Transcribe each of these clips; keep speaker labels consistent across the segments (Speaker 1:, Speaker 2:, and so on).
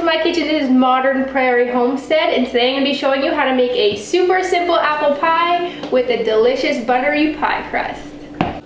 Speaker 1: to my kitchen. This is Modern Prairie Homestead, and today I'm going to be showing you how to make a super simple apple pie with a delicious buttery pie crust.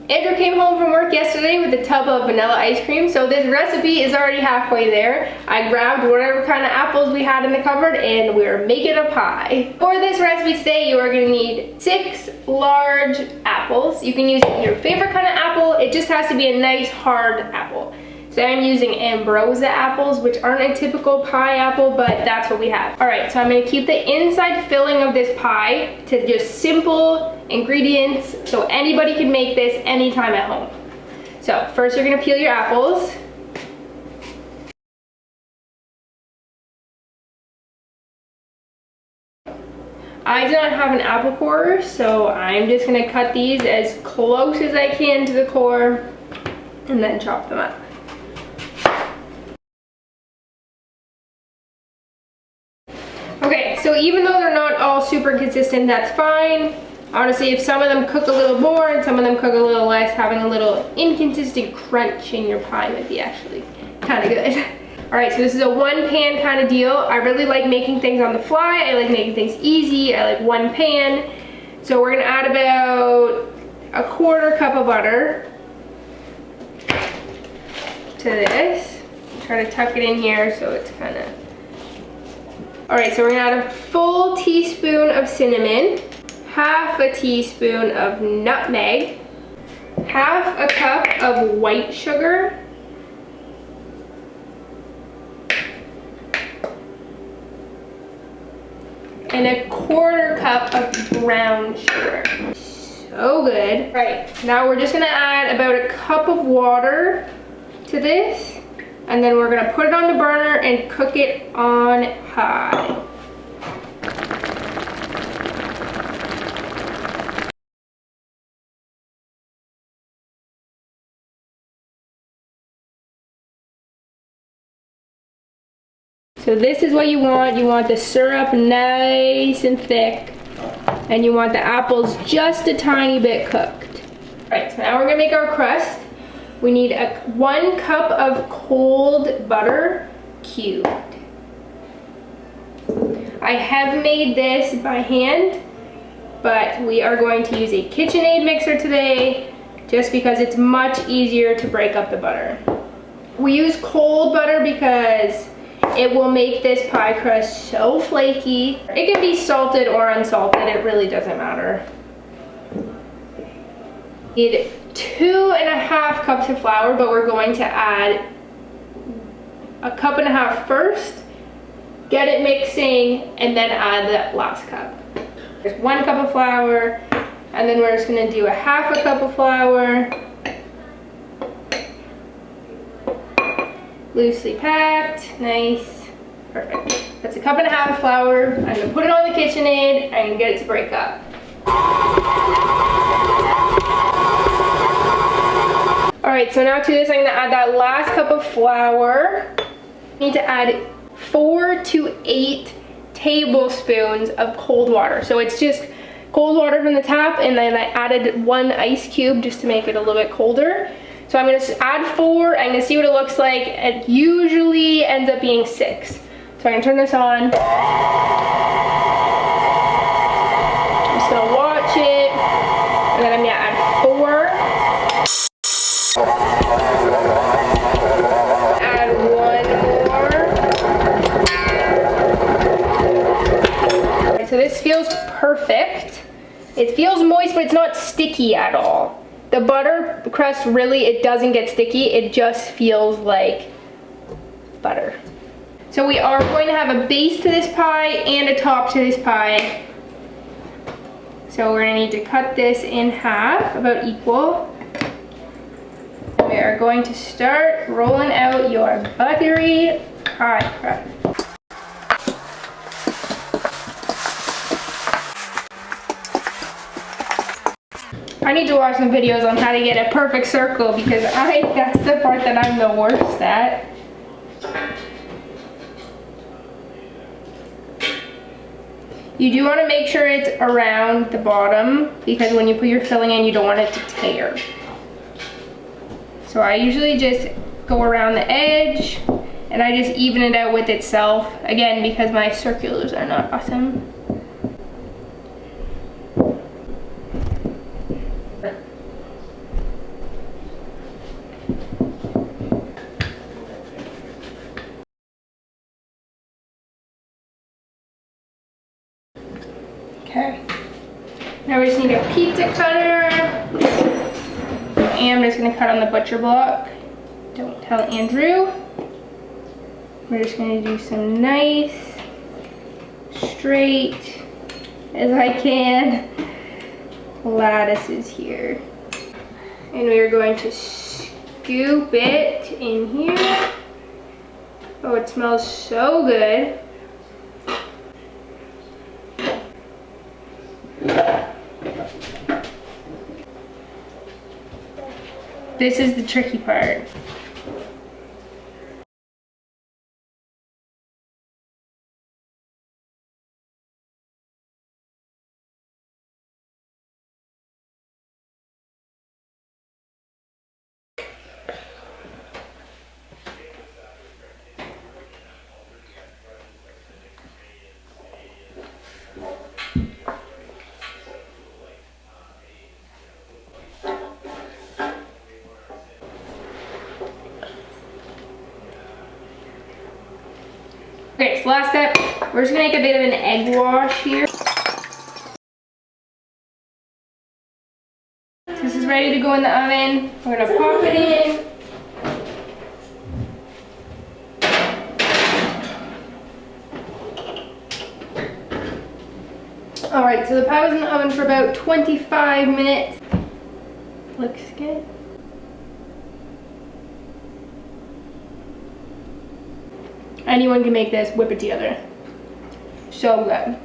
Speaker 1: Andrew came home from work yesterday with a tub of vanilla ice cream, so this recipe is already halfway there. I grabbed whatever kind of apples we had in the cupboard and we're making a pie. For this recipe today, you are going to need 6 large apples. You can use your favorite kind of apple. It just has to be a nice hard apple. So I'm using Ambrosia apples, which aren't a typical pie apple, but that's what we have. All right, so I'm gonna keep the inside filling of this pie to just simple ingredients, so anybody can make this anytime at home. So first you're gonna peel your apples. I do not have an apple corer, so I'm just gonna cut these as close as I can to the core and then chop them up. Okay, so even though they're not all super consistent, that's fine. Honestly, if some of them cook a little more and some of them cook a little less, having a little inconsistent crunch in your pie might be actually kind of good. All right, so this is a one pan kind of deal. I really like making things on the fly. I like making things easy. I like one pan. So we're gonna add about a 1/4 cup of butter to this. Try to tuck it in here so it's kind of... All right, so we're gonna add a full teaspoon of cinnamon, half a teaspoon of nutmeg, half a cup of white sugar, and a 1/4 cup of brown sugar. So good. All right, now we're just gonna add about a cup of water to this. And then we're gonna put it on the burner and cook it on high. So this is what you want. You want the syrup nice and thick, and you want the apples just a tiny bit cooked. All right, so now we're gonna make our crust. We need 1 cup of cold butter cubed. I have made this by hand, but we are going to use a KitchenAid mixer today just because it's much easier to break up the butter. We use cold butter because it will make this pie crust so flaky. It can be salted or unsalted, it really doesn't matter. Need 2½ cups of flour, but we're going to add 1.5 cups first, get it mixing, and then add the last cup. There's 1 cup of flour, and then we're just gonna do 1/2 cup of flour, loosely packed, nice, perfect. That's 1.5 cups of flour. I'm gonna put it on the KitchenAid and get it to break up. Alright, so now to this I'm going to add that last cup of flour. I need to add 4 to 8 tablespoons of cold water. So it's just cold water from the tap, and then I added 1 ice cube just to make it a little bit colder. So I'm going to add 4, I'm going to see what it looks like. It usually ends up being 6. So I'm going to turn this on. I'm just going to watch it, and then I'm going to add 4. Add 1 more. So this feels perfect. It feels moist, but it's not sticky at all. The butter crust really, it doesn't get sticky. It just feels like butter. So we are going to have a base to this pie and a top to this pie. So we're gonna need to cut this in half, about equal. We are going to start rolling out your buttery pie crust. I need to watch some videos on how to get a perfect circle because that's the part that I'm the worst at. You do want to make sure it's around the bottom because when you put your filling in, you don't want it to tear. So I usually just go around the edge and I just even it out with itself, again, because my circulars are not awesome. Okay, now we just need a pizza cutter, and I'm just gonna cut on the butcher block. Don't tell Andrew. We're just gonna do some nice, straight, as I can, lettuces here. And we are going to scoop it in here. Oh, it smells so good. This is the tricky part. Okay, so last step, we're just gonna make a bit of an egg wash here. This is ready to go in the oven. We're gonna pop it in. All right, so the pie was in the oven for about 25 minutes. Looks good. Anyone can make this, whip it together. So good.